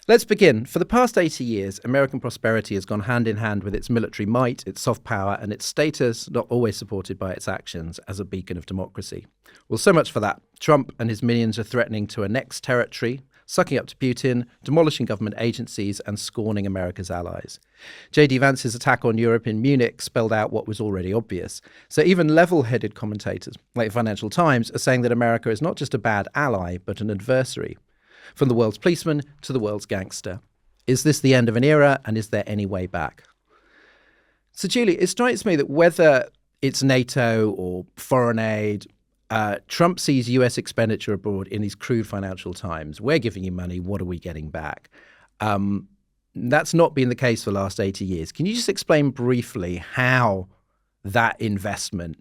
Let's begin. For the past 80 years, American prosperity has gone hand in hand with its military might, its soft power, and its status, not always supported by its actions, as a beacon of democracy. Well, so much for that. Trump and his minions are threatening to annex territory, sucking up to Putin, demolishing government agencies, and scorning America's allies. J.D. Vance's attack on Europe in Munich spelled out what was already obvious. So even level-headed commentators, like the Financial Times, are saying that America is not just a bad ally, but an adversary. From the world's policeman to the world's gangster. Is this the end of an era, and is there any way back? So, Julie, it strikes me that whether it's NATO or foreign aid, Trump sees US expenditure abroad in these crude financial times. We're giving you money. What are we getting back? That's not been the case for the last 80 years. Can you just explain briefly how that investment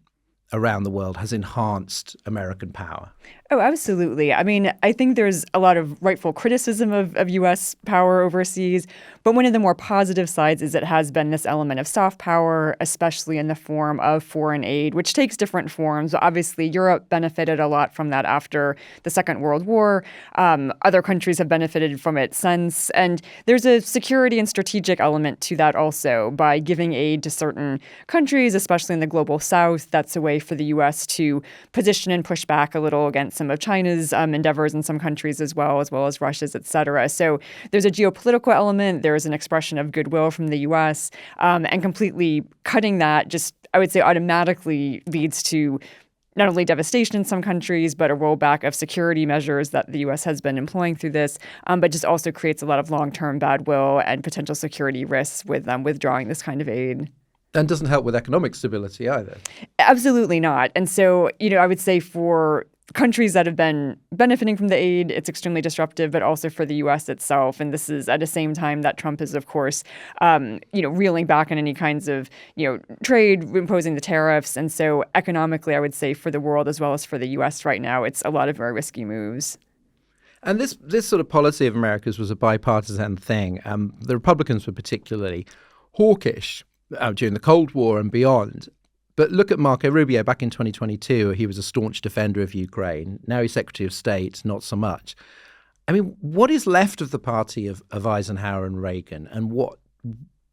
around the world has enhanced American power? Oh, absolutely. I mean, I think there's a lot of rightful criticism of U.S. power overseas, but one of the more positive sides is it has been this element of soft power, especially in the form of foreign aid, which takes different forms. Obviously, Europe benefited a lot from that after the Second World War. Other countries have benefited from it since. And there's a security and strategic element to that also. By giving aid to certain countries, especially in the global south, that's a way for the U.S. to position and push back a little against some of China's endeavors in some countries as well as Russia's, et cetera. So there's a geopolitical element. There's an expression of goodwill from the U.S. And completely cutting that just, I would say, automatically leads to not only devastation in some countries, but a rollback of security measures that the U.S. has been employing through this, but just also creates a lot of long-term bad will and potential security risks with withdrawing this kind of aid. And doesn't help with economic stability either. Absolutely not. And so, I would say for countries that have been benefiting from the aid, it's extremely disruptive, but also for the U.S. itself. And this is at the same time that Trump is, of course, reeling back on any kinds of, trade, imposing the tariffs. And so economically, I would say for the world as well as for the U.S. right now, it's a lot of very risky moves. And this sort of policy of America's was a bipartisan thing. The Republicans were particularly hawkish during the Cold War and beyond. But look at Marco Rubio back in 2022. He was a staunch defender of Ukraine. Now he's Secretary of State, not so much. I mean, what is left of the party of Eisenhower and Reagan, and what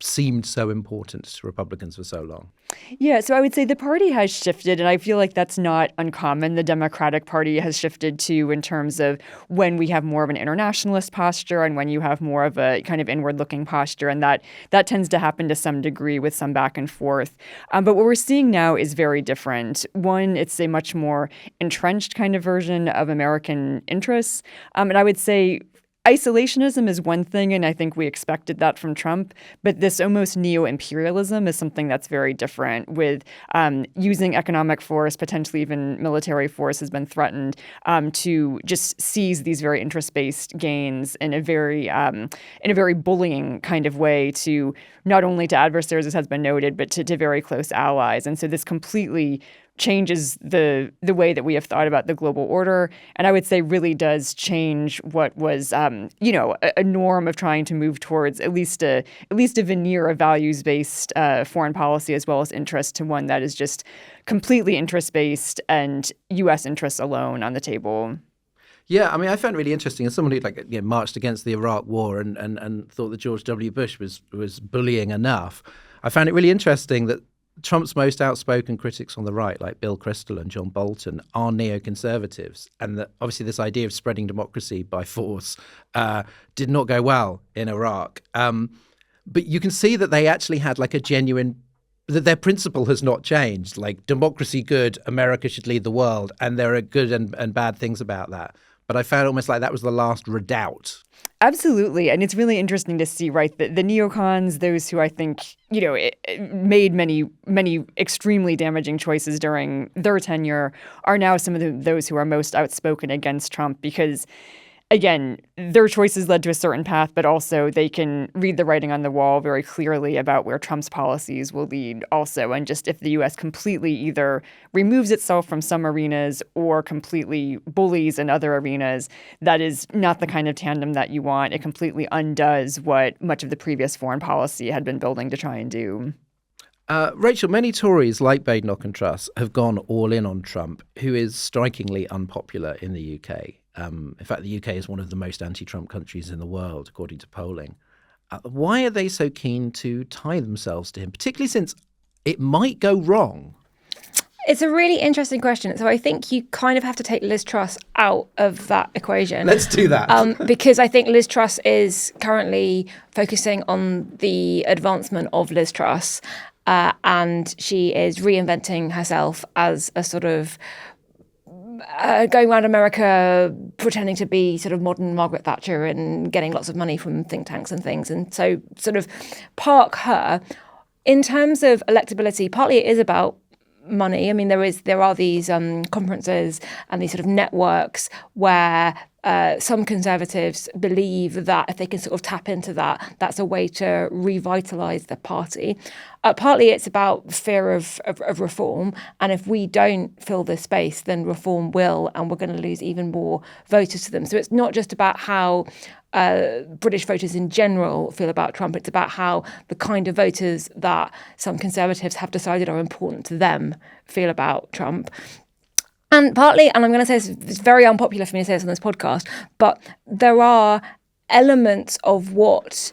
seemed so important to Republicans for so long? Yeah, so I would say the party has shifted, and I feel like that's not uncommon. The Democratic Party has shifted too in terms of when we have more of an internationalist posture and when you have more of a kind of inward-looking posture, and that tends to happen to some degree with some back and forth. But what we're seeing now is very different. One, it's a much more entrenched kind of version of American interests, and I would say isolationism is one thing, and I think we expected that from Trump, but this almost neo-imperialism is something that's very different, with using economic force, potentially even military force has been threatened to just seize these very interest-based gains in a very bullying kind of way to not only to adversaries, as has been noted, but to very close allies. And so this completely changes the way that we have thought about the global order, and I would say really does change what was a norm of trying to move towards at least a veneer of values-based foreign policy as well as interest to one that is just completely interest-based and U.S. interests alone on the table. Yeah, I mean, I found it really interesting as someone who marched against the Iraq War and thought that George W. Bush was bullying enough. I found it really interesting that Trump's most outspoken critics on the right, like Bill Kristol and John Bolton, are neoconservatives. And that obviously this idea of spreading democracy by force did not go well in Iraq. But you can see that they actually had like a genuine, that their principle has not changed. Like democracy good, America should lead the world. And there are good and bad things about that. But I found almost like that was the last redoubt. Absolutely. And it's really interesting to see, right, the neocons, those who I think, made many extremely damaging choices during their tenure, are now some of those who are most outspoken against Trump because, again, their choices led to a certain path, but also they can read the writing on the wall very clearly about where Trump's policies will lead also. And just if the U.S. completely either removes itself from some arenas or completely bullies in other arenas, that is not the kind of tandem that you want. It completely undoes what much of the previous foreign policy had been building to try and do. Rachel, many Tories, like Badenoch and Truss, have gone all in on Trump, who is strikingly unpopular in the UK. In fact, the UK is one of the most anti-Trump countries in the world, according to polling. Why are they so keen to tie themselves to him, particularly since it might go wrong? It's a really interesting question. So I think you kind of have to take Liz Truss out of that equation. Let's do that. Because I think Liz Truss is currently focusing on the advancement of Liz Truss, and she is reinventing herself as a sort of going around America pretending to be sort of modern Margaret Thatcher and getting lots of money from think tanks and things. And so sort of park her. In terms of electability, partly it is about money. I mean, there are these conferences and these sort of networks where some Conservatives believe that if they can sort of tap into that, that's a way to revitalise the party. Partly it's about fear of reform. And if we don't fill this space, then reform will, and we're going to lose even more voters to them. So it's not just about how British voters in general feel about Trump. It's about how the kind of voters that some Conservatives have decided are important to them feel about Trump. And partly, and I'm going to say it's very unpopular for me to say this on this podcast, but there are elements of what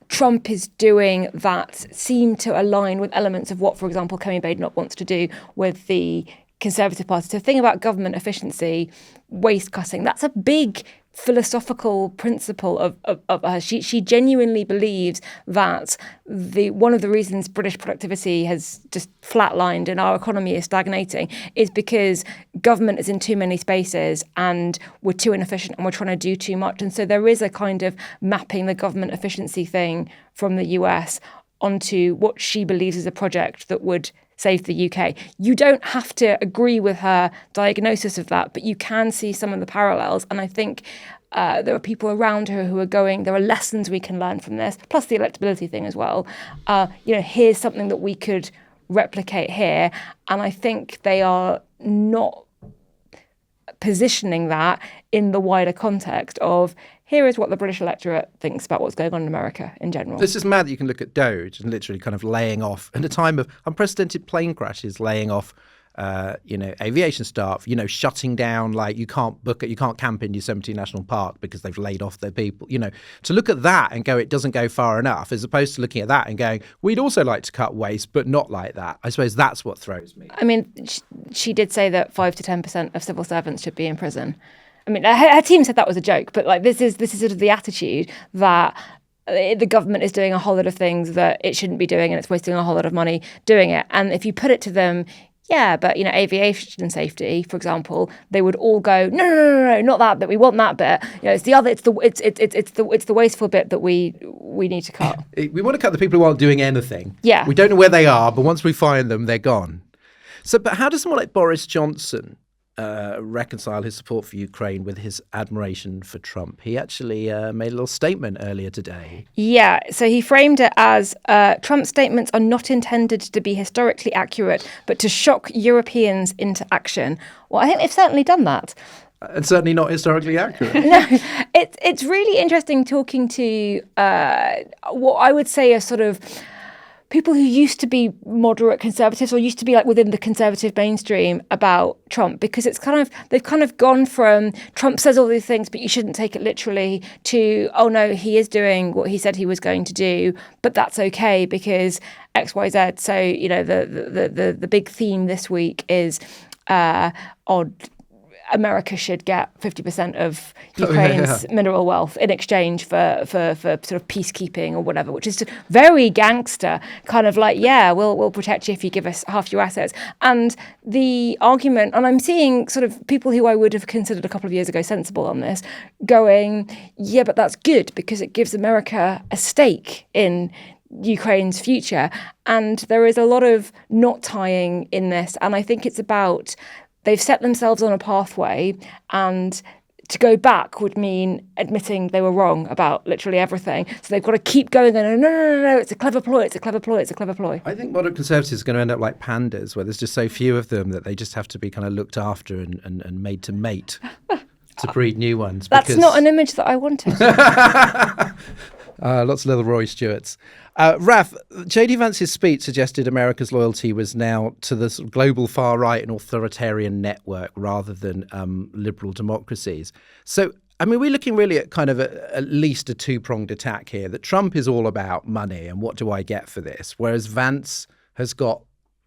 Trump is doing that seem to align with elements of what, for example, Kemi Badenoch wants to do with the Conservative Party. So think about government efficiency, waste cutting. That's a big philosophical principle of her. She genuinely believes that one of the reasons British productivity has just flatlined and our economy is stagnating is because government is in too many spaces and we're too inefficient and we're trying to do too much. And so there is a kind of mapping the government efficiency thing from the US onto what she believes is a project that would save the UK. You don't have to agree with her diagnosis of that, but you can see some of the parallels. And I think there are people around her who are going, there are lessons we can learn from this, plus the electability thing as well. Here's something that we could replicate here. And I think they are not positioning that in the wider context of here is what the British electorate thinks about what's going on in America in general. It's just mad that you can look at Doge and literally kind of laying off, in a time of unprecedented plane crashes, laying off, aviation staff, shutting down, like you can't camp in Yosemite National Park because they've laid off their people, to look at that and go, it doesn't go far enough, as opposed to looking at that and going, we'd also like to cut waste, but not like that. I suppose that's what throws me. I mean, she did say that 5 to 10% of civil servants should be in prison. I mean, her team said that was a joke, but like this is sort of the attitude that the government is doing a whole lot of things that it shouldn't be doing, and it's wasting a whole lot of money doing it. And if you put it to them, yeah, but aviation safety, for example, they would all go, no, not that bit. We want that bit. It's the other. It's the wasteful bit that we need to cut. We want to cut the people who aren't doing anything. Yeah, we don't know where they are, but once we find them, they're gone. So, but how does someone like Boris Johnson reconcile his support for Ukraine with his admiration for Trump? He actually made a little statement earlier today. Yeah, so he framed it as Trump's statements are not intended to be historically accurate, but to shock Europeans into action. Well, I think they've certainly done that. And certainly not historically accurate. No, it's really interesting talking to what I would say are sort of people who used to be moderate conservatives or used to be like within the conservative mainstream about Trump, because they've kind of gone from Trump says all these things, but you shouldn't take it literally, to, oh no, he is doing what he said he was going to do, but that's okay because X, Y, Z. So, the big theme this week is America should get 50% of Ukraine's mineral wealth in exchange for sort of peacekeeping or whatever, which is very gangster, kind of like, yeah, we'll protect you if you give us half your assets. And the argument, and I'm seeing sort of people who I would have considered a couple of years ago sensible on this, going, yeah, but that's good because it gives America a stake in Ukraine's future. And there is a lot of knot tying in this. And I think it's about they've set themselves on a pathway, and to go back would mean admitting they were wrong about literally everything. So they've got to keep going and no, it's a clever ploy, it's a clever ploy, it's a clever ploy. I think modern conservatives are going to end up like pandas, where there's just so few of them that they just have to be kind of looked after and made to mate to breed new ones. That's not an image that I wanted. Lots of little Roy Stewarts. Raf, J.D. Vance's speech suggested America's loyalty was now to the sort of global far right and authoritarian network rather than liberal democracies. So, I mean, we're looking really at kind of at least a two-pronged attack here, that Trump is all about money and what do I get for this, whereas Vance has got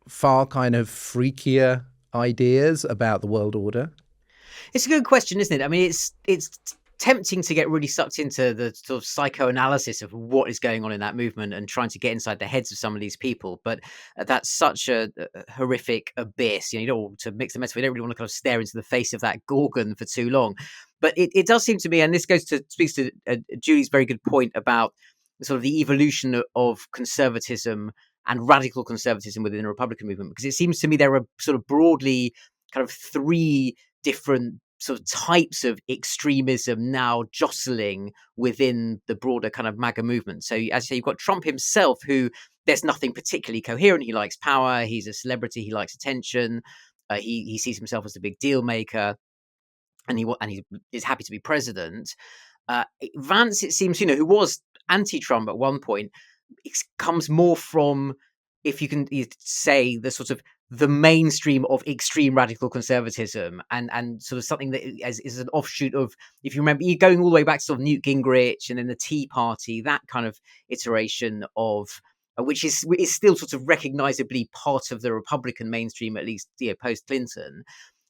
far kind of freakier ideas about the world order. It's a good question, isn't it? I mean, it's tempting to get really sucked into the sort of psychoanalysis of what is going on in that movement and trying to get inside the heads of some of these people. But that's such a horrific abyss. You don't want to mix the metaphor. You don't really want to kind of stare into the face of that gorgon for too long. But it does seem to me, and this speaks to Julie's very good point about sort of the evolution of conservatism and radical conservatism within the Republican movement, because it seems to me there are sort of broadly kind of three different sort of types of extremism now jostling within the broader kind of MAGA movement. So as you say, you've got Trump himself, who there's nothing particularly coherent. He likes power. He's a celebrity. He likes attention. He sees himself as a big deal maker, and he is happy to be president. Vance, it seems, who was anti-Trump at one point, it comes more from, if you can say, the sort of the mainstream of extreme radical conservatism, and sort of something that is an offshoot of, if you remember, you're going all the way back to sort of Newt Gingrich and then the Tea Party, that kind of iteration of, which is still sort of recognizably part of the Republican mainstream, at least post Clinton.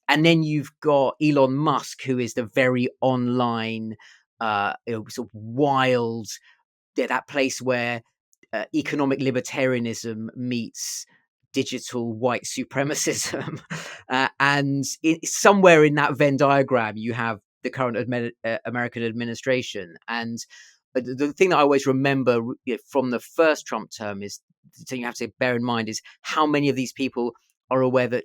And then you've got Elon Musk, who is the very online, sort of wild, that place where economic libertarianism meets digital white supremacism. And somewhere in that Venn diagram, you have the current American administration. And the thing that I always remember from the first Trump term is, so you have to bear in mind, is how many of these people are aware that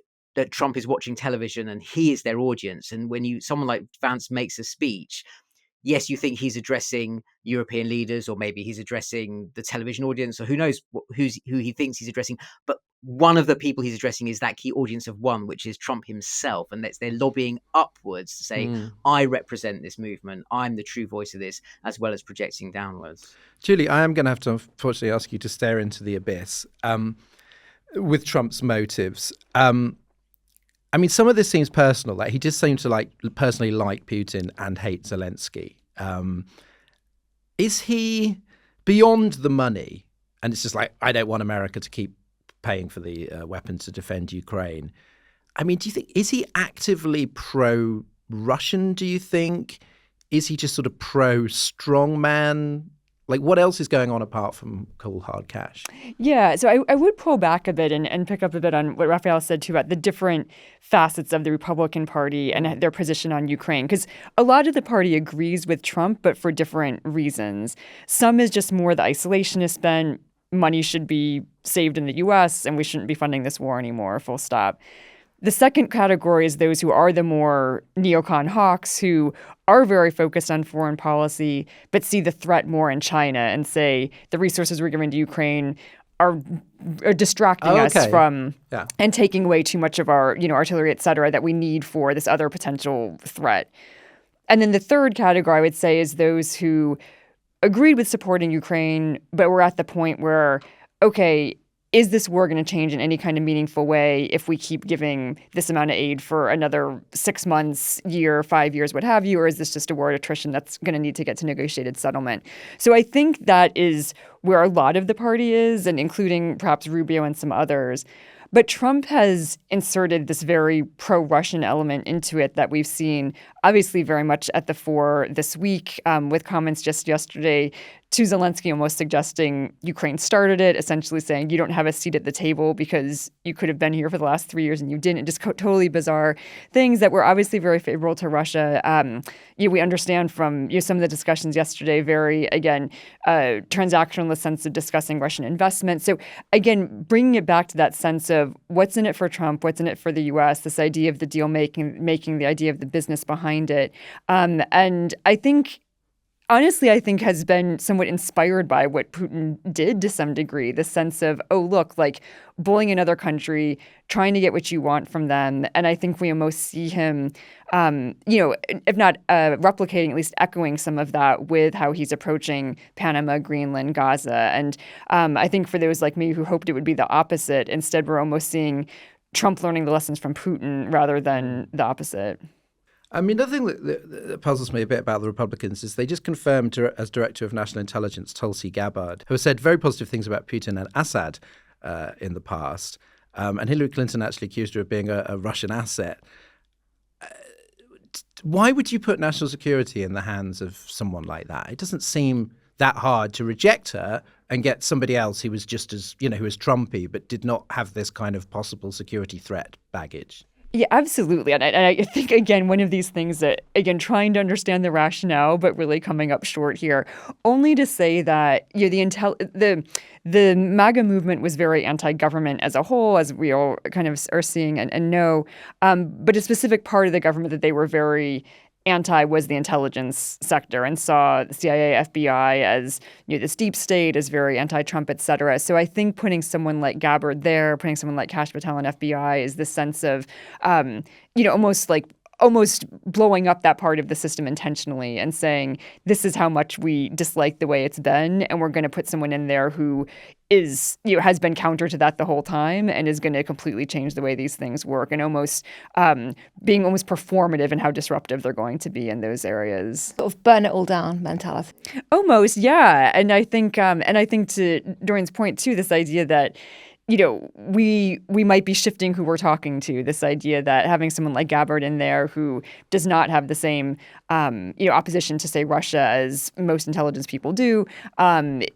Trump is watching television and he is their audience. And when someone like Vance makes a speech, yes, you think he's addressing European leaders, or maybe he's addressing the television audience, or who knows who he thinks he's addressing. But one of the people he's addressing is that key audience of one, which is Trump himself. And they're lobbying upwards to say, I represent this movement. I'm the true voice of this, as well as projecting downwards. Julie, I am going to have to unfortunately ask you to stare into the abyss with Trump's motives. I mean, some of this seems personal. Like, he just seems to personally like Putin and hate Lynskey. Is he beyond the money? And it's just like, I don't want America to keep paying for the weapons to defend Ukraine. I mean, do you think, is he actively pro-Russian, do you think? Is he just sort of pro-strongman? Like, what else is going on apart from cold, hard cash? Yeah, so I would pull back a bit and pick up a bit on what Rafael said, too, about the different facets of the Republican Party and their position on Ukraine. Because a lot of the party agrees with Trump, but for different reasons. Some is just more the isolationist bent. Money should be saved in the U.S., and we shouldn't be funding this war anymore, full stop. The second category is those who are the more neocon hawks, who are very focused on foreign policy, but see the threat more in China and say the resources we're giving to Ukraine are distracting us from and taking away too much of our, artillery, et cetera, that we need for this other potential threat. And then the third category, I would say, is those who agreed with supporting Ukraine, but we're at the point where, okay, is this war going to change in any kind of meaningful way if we keep giving this amount of aid for another 6 months, year, 5 years, what have you? Or is this just a war of attrition that's going to need to get to negotiated settlement? So I think that is where a lot of the party is, and including perhaps Rubio and some others. But Trump has inserted this very pro-Russian element into it that we've seen obviously very much at the fore this week, with comments just yesterday to Lynskey almost suggesting Ukraine started it, essentially saying you don't have a seat at the table because you could have been here for the last 3 years and you didn't. Just totally bizarre things that were obviously very favorable to Russia. We understand from some of the discussions yesterday, very, again, transactional in the sense of discussing Russian investment. So again, bringing it back to that sense of what's in it for Trump, what's in it for the U.S., this idea of the deal making the idea of the business behind it. And I think honestly, I think has been somewhat inspired by what Putin did to some degree. The sense of, oh, look, like bullying another country, trying to get what you want from them. And I think we almost see him, if not replicating, at least echoing some of that with how he's approaching Panama, Greenland, Gaza. And I think for those like me who hoped it would be the opposite, instead we're almost seeing Trump learning the lessons from Putin rather than the opposite. I mean, the thing that puzzles me a bit about the Republicans is they just confirmed as Director of National Intelligence Tulsi Gabbard, who has said very positive things about Putin and Assad in the past. And Hillary Clinton actually accused her of being a Russian asset. Why would you put national security in the hands of someone like that? It doesn't seem that hard to reject her and get somebody else who was just as, who was Trumpy, but did not have this kind of possible security threat baggage. Yeah, absolutely. And I think, again, one of these things that, again, trying to understand the rationale, but really coming up short here, only to say that the MAGA movement was very anti-government as a whole, as we all kind of are seeing and know. But a specific part of the government that they were very anti was the intelligence sector, and saw the CIA, FBI as this deep state, as very anti-Trump, et cetera. So I think putting someone like Gabbard there, putting someone like Cash Patel in FBI is this sense of, almost blowing up that part of the system intentionally and saying, this is how much we dislike the way it's been, and we're going to put someone in there who is, has been counter to that the whole time and is going to completely change the way these things work, and almost being almost performative in how disruptive they're going to be in those areas. Sort of burn it all down mentality. Almost, yeah. And I think to Dorian's point too, this idea that we might be shifting who we're talking to. This idea that having someone like Gabbard in there who does not have the same, opposition to, say, Russia as most intelligence people do,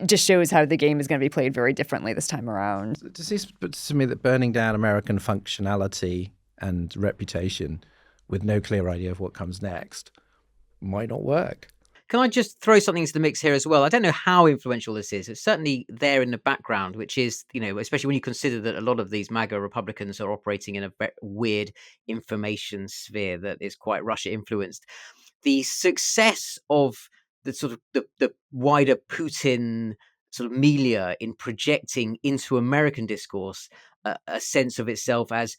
just shows how the game is going to be played very differently this time around. It seems to me that burning down American functionality and reputation with no clear idea of what comes next might not work. Can I just throw something into the mix here as well? I don't know how influential this is. It's certainly there in the background, which is, especially when you consider that a lot of these MAGA Republicans are operating in a very weird information sphere that is quite Russia influenced. The success of the sort of the wider Putin sort of milieu in projecting into American discourse a sense of itself as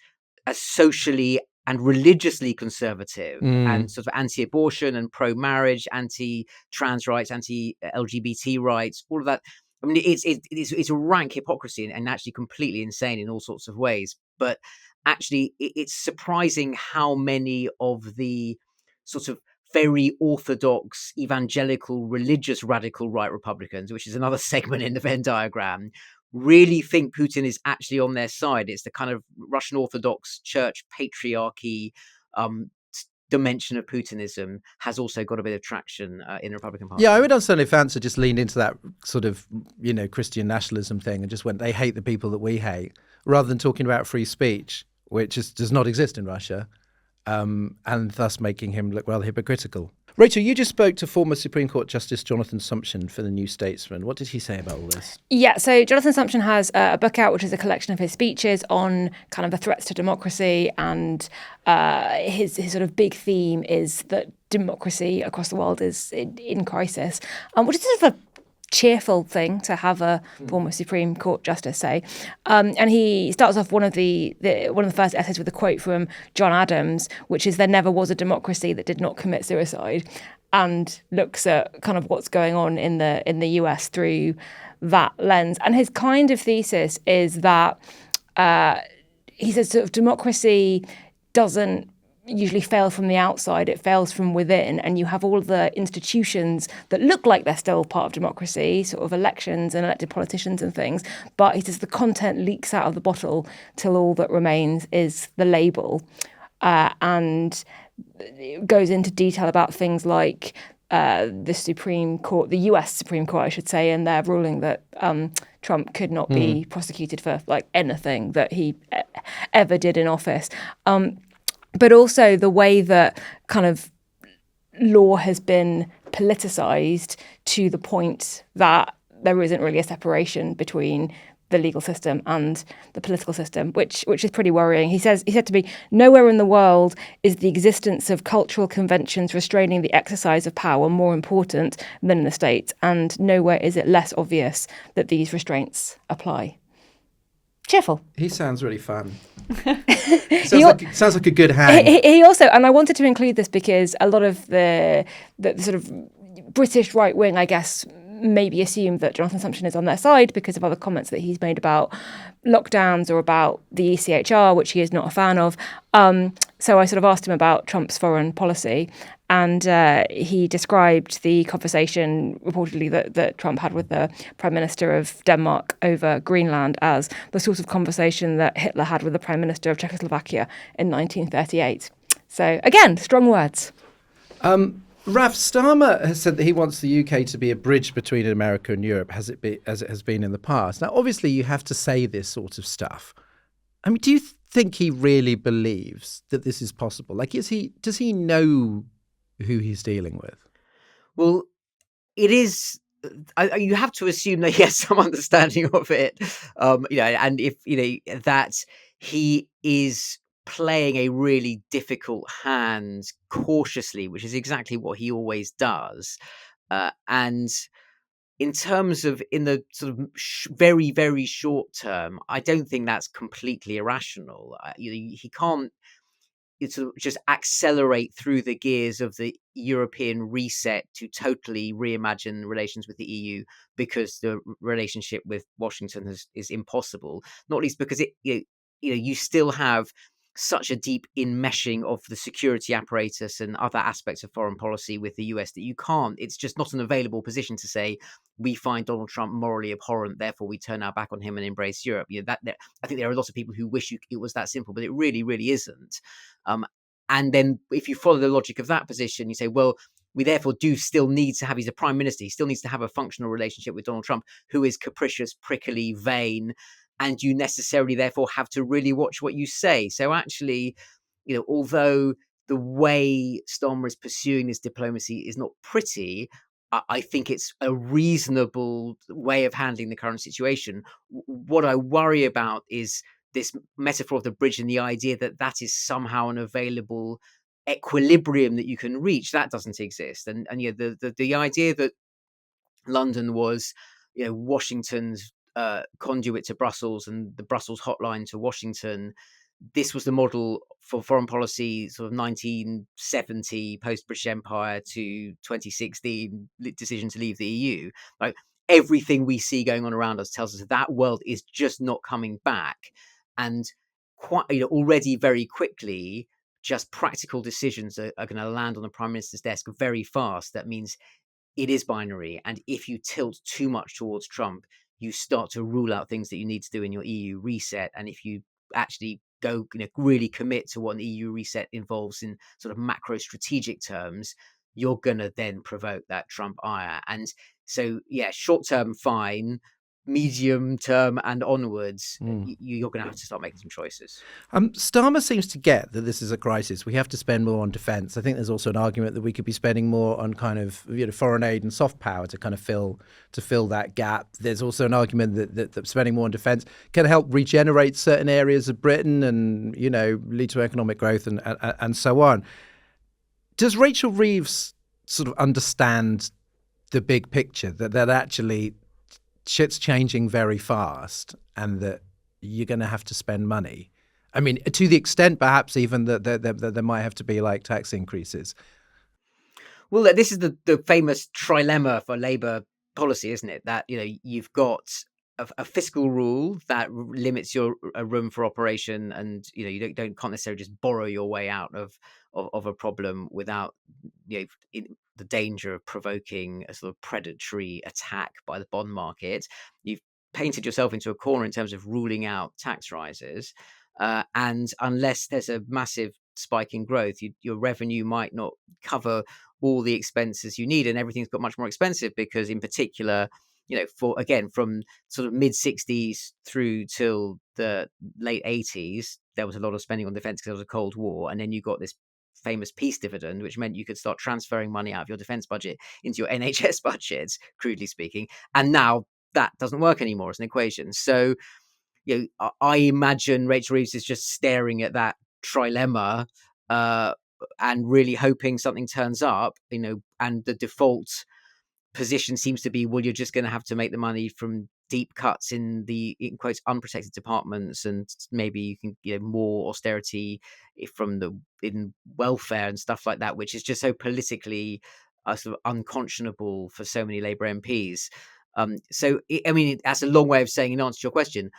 socially and religiously conservative and sort of anti-abortion and pro-marriage, anti-trans rights, anti-LGBT rights, all of that. I mean, it's a rank hypocrisy and actually completely insane in all sorts of ways. But actually, it's surprising how many of the sort of very orthodox, evangelical, religious, radical right Republicans, which is another segment in the Venn diagram, really think Putin is actually on their side. It's the kind of Russian Orthodox Church patriarchy dimension of Putinism has also got a bit of traction in the Republican Party. Yeah, I would understand if Vance had just leaned into that sort of, Christian nationalism thing and just went, they hate the people that we hate, rather than talking about free speech, which does not exist in Russia, and thus making him look rather hypocritical. Rachel, you just spoke to former Supreme Court Justice Jonathan Sumption for the New Statesman. What did he say about all this? Yeah, so Jonathan Sumption has a book out, which is a collection of his speeches on kind of the threats to democracy, and his sort of big theme is that democracy across the world is in crisis, which is sort of a cheerful thing to have a former Supreme Court justice say. And he starts off one of the first essays with a quote from John Adams, which is, "There never was a democracy that did not commit suicide," and looks at kind of what's going on in the US through that lens. And his kind of thesis is that he says sort of democracy doesn't usually fail from the outside, it fails from within, and you have all the institutions that look like they're still part of democracy, sort of elections and elected politicians and things, but he says the content leaks out of the bottle till all that remains is the label, and it goes into detail about things like the Supreme Court, the US Supreme Court, I should say, and their ruling that Trump could not be prosecuted for like anything that he ever did in office. But also the way that kind of law has been politicized to the point that there isn't really a separation between the legal system and the political system, which is pretty worrying. He said to me, nowhere in the world is the existence of cultural conventions restraining the exercise of power more important than in the States, and nowhere is it less obvious that these restraints apply. Cheerful. He sounds really fun. sounds like a good hang. He also, and I wanted to include this because a lot of the sort of British right wing, I guess, maybe assume that Jonathan Sumption is on their side because of other comments that he's made about lockdowns or about the ECHR, which he is not a fan of. So I sort of asked him about Trump's foreign policy, and he described the conversation reportedly that Trump had with the Prime Minister of Denmark over Greenland as the sort of conversation that Hitler had with the Prime Minister of Czechoslovakia in 1938. So again, strong words. Raf, Starmer has said that he wants the UK to be a bridge between America and Europe, as it has been in the past. Now, obviously, you have to say this sort of stuff. I mean, do you think he really believes that this is possible? Like, does he know who he's dealing with? Well, it is. You have to assume that he has some understanding of it, and if that he is playing a really difficult hand cautiously, which is exactly what he always does. And in terms of in the sort of very, very short term, I don't think that's completely irrational. He can't sort of just accelerate through the gears of the European reset to totally reimagine relations with the EU because the relationship with Washington is impossible. Not least because you still have such a deep enmeshing of the security apparatus and other aspects of foreign policy with the US that you can't. It's just not an available position to say we find Donald Trump morally abhorrent, therefore we turn our back on him and embrace Europe. I think there are a lot of people who wish it was that simple, but it really, really isn't. And then if you follow the logic of that position, you say, well, we therefore do still need to have, he's a prime minister, he still needs to have a functional relationship with Donald Trump, who is capricious, prickly, vain, and you necessarily therefore have to really watch what you say. So actually, although the way Starmer is pursuing this diplomacy is not pretty, I think it's a reasonable way of handling the current situation. What I worry about is this metaphor of the bridge and the idea that is somehow an available equilibrium that you can reach. That doesn't exist. And the idea that London was, Washington's conduit to Brussels and the Brussels hotline to Washington. This was the model for foreign policy, sort of 1970 post-British Empire to 2016 decision to leave the EU. Like everything we see going on around us tells us that world is just not coming back, and quite already very quickly, just practical decisions are going to land on the Prime Minister's desk very fast. That means it is binary, and if you tilt too much towards Trump, you start to rule out things that you need to do in your EU reset. And if you actually go, really commit to what an EU reset involves in sort of macro strategic terms, you're going to then provoke that Trump ire. And so, short term, fine. Medium term and onwards, you're going to have to start making some choices. Starmer seems to get that this is a crisis. We have to spend more on defence. I think there's also an argument that we could be spending more on kind of foreign aid and soft power to kind of fill that gap. There's also an argument that spending more on defence can help regenerate certain areas of Britain and lead to economic growth and so on. Does Rachel Reeves sort of understand the big picture that actually shit's changing very fast and that you're going to have to spend money? I mean, to the extent perhaps even that there might have to be like tax increases. Well, this is the famous trilemma for Labour policy, isn't it? That, you've got a fiscal rule that limits your room for operation, and you can't necessarily just borrow your way out of a problem without the danger of provoking a sort of predatory attack by the bond market. You've painted yourself into a corner in terms of ruling out tax rises, and unless there's a massive spike in growth, your revenue might not cover all the expenses you need, and everything's got much more expensive because, in particular, from sort of mid 60s through till the late 80s, there was a lot of spending on defense because there was a Cold War, and then you got this famous peace dividend, which meant you could start transferring money out of your defense budget into your NHS budgets, crudely speaking. And now that doesn't work anymore as an equation. So, I imagine Rachel Reeves is just staring at that trilemma and really hoping something turns up, and the default position seems to be, well, you're just going to have to make the money from deep cuts in the, in quotes, unprotected departments, and maybe you can more austerity in welfare and stuff like that, which is just so politically sort of unconscionable for so many Labour MPs. That's a long way of saying, in answer to your question,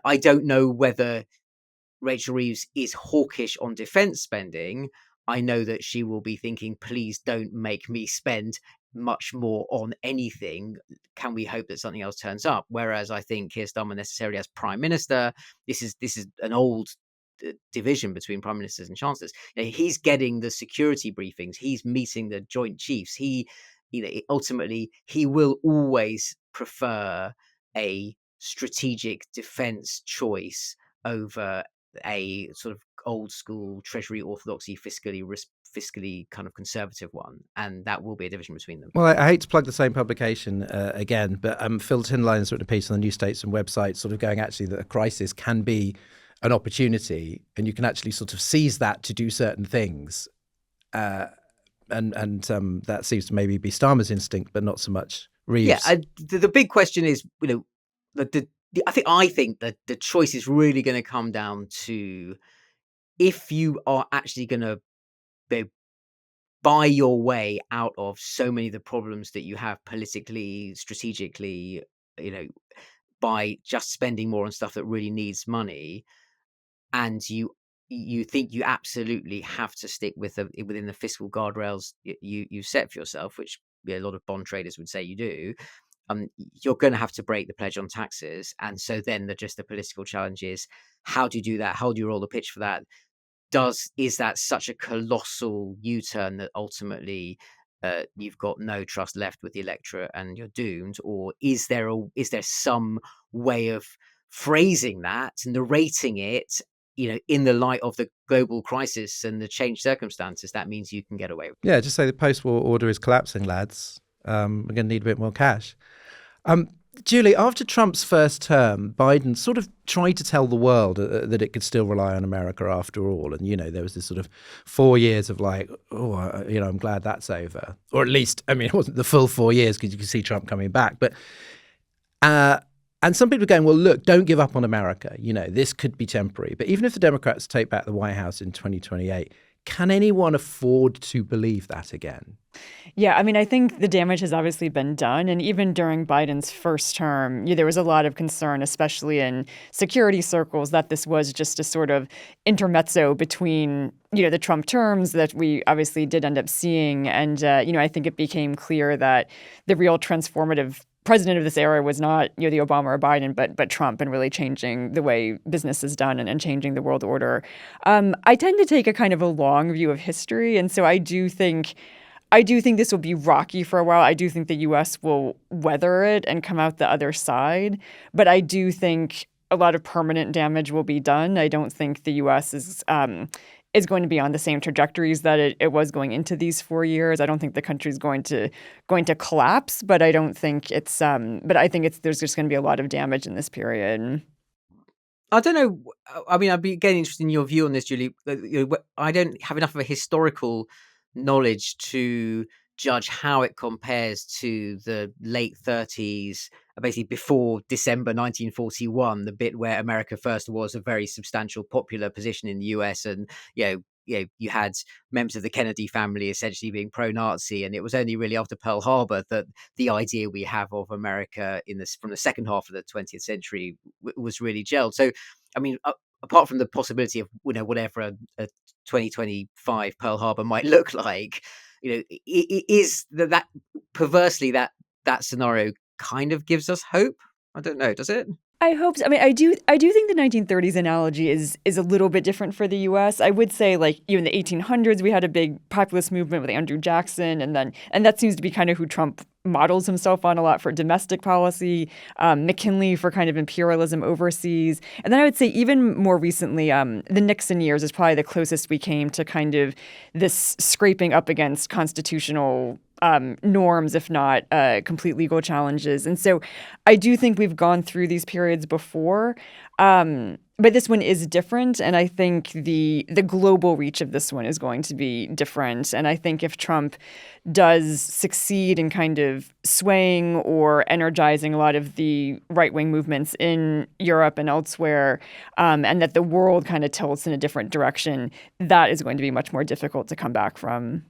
I don't know whether Rachel Reeves is hawkish on defence spending. I know that she will be thinking, please don't make me spend much more on anything. Can we hope that something else turns up? Whereas I think Keir Starmer necessarily as Prime Minister, this is an old division between Prime Ministers and Chancellors. He's getting the security briefings. He's meeting the Joint Chiefs. Ultimately, he will always prefer a strategic defence choice over a sort of old school Treasury orthodoxy, fiscally kind of conservative one, and that will be a division between them. Well, I hate to plug the same publication again, but Phil Tinline's written a piece on the New Statesman website sort of going actually that a crisis can be an opportunity, and you can actually sort of seize that to do certain things. And that seems to maybe be Starmer's instinct, but not so much Reeves. Yeah, the big question is, I think that the choice is really going to come down to if you are actually going to buy your way out of so many of the problems that you have politically, strategically, by just spending more on stuff that really needs money, and you think you absolutely have to stick within the fiscal guardrails you set for yourself, which a lot of bond traders would say you do. You're going to have to break the pledge on taxes, and so then the political challenge is, how do you do that? How do you roll the pitch for that? Is that such a colossal U-turn that ultimately you've got no trust left with the electorate and you're doomed, or is there some way of phrasing that, narrating it, in the light of the global crisis and the changed circumstances, that means you can get away with it? Yeah, just say the post-war order is collapsing, lads. We're going to need a bit more cash. Julie, after Trump's first term, Biden sort of tried to tell the world that it could still rely on America after all. And, there was this sort of 4 years of like, I'm glad that's over. Or at least, it wasn't the full 4 years because you could see Trump coming back. But and some people are going, well, look, don't give up on America. This could be temporary. But even if the Democrats take back the White House in 2028, can anyone afford to believe that again? Yeah, I think the damage has obviously been done. And even during Biden's first term, there was a lot of concern, especially in security circles, that this was just a sort of intermezzo between, the Trump terms that we obviously did end up seeing. And, I think it became clear that the real transformative president of this era was not, the Obama or Biden, but Trump, and really changing the way business is done and changing the world order. I tend to take a kind of a long view of history. And so I do think this will be rocky for a while. I do think the U.S. will weather it and come out the other side. But I do think a lot of permanent damage will be done. I don't think the U.S. is going to be on the same trajectories that it was going into these 4 years. I don't think the country's going to collapse, but I don't think it's. But I think there's just going to be a lot of damage in this period. I don't know. I'd be getting interested in your view on this, Julie. I don't have enough of a historical knowledge to judge how it compares to the late 30s, basically before December 1941, the bit where America First was a very substantial popular position in the US, and you had members of the Kennedy family essentially being pro-Nazi, and it was only really after Pearl Harbor that the idea we have of America from the second half of the 20th century was really gelled. So, apart from the possibility of whatever a 2025 Pearl Harbor might look like, is that perversely that scenario kind of gives us hope? I don't know. Does it? I hope so. I do think the 1930s analogy is a little bit different for the U.S. I would say, in the 1800s, we had a big populist movement with Andrew Jackson, and that seems to be kind of who Trump models himself on a lot for domestic policy, McKinley for kind of imperialism overseas. And then I would say even more recently, the Nixon years is probably the closest we came to kind of this scraping up against constitutional norms, if not complete legal challenges. And so I do think we've gone through these periods before. But this one is different, and I think the global reach of this one is going to be different. And I think if Trump does succeed in kind of swaying or energizing a lot of the right-wing movements in Europe and elsewhere, and that the world kind of tilts in a different direction, that is going to be much more difficult to come back from.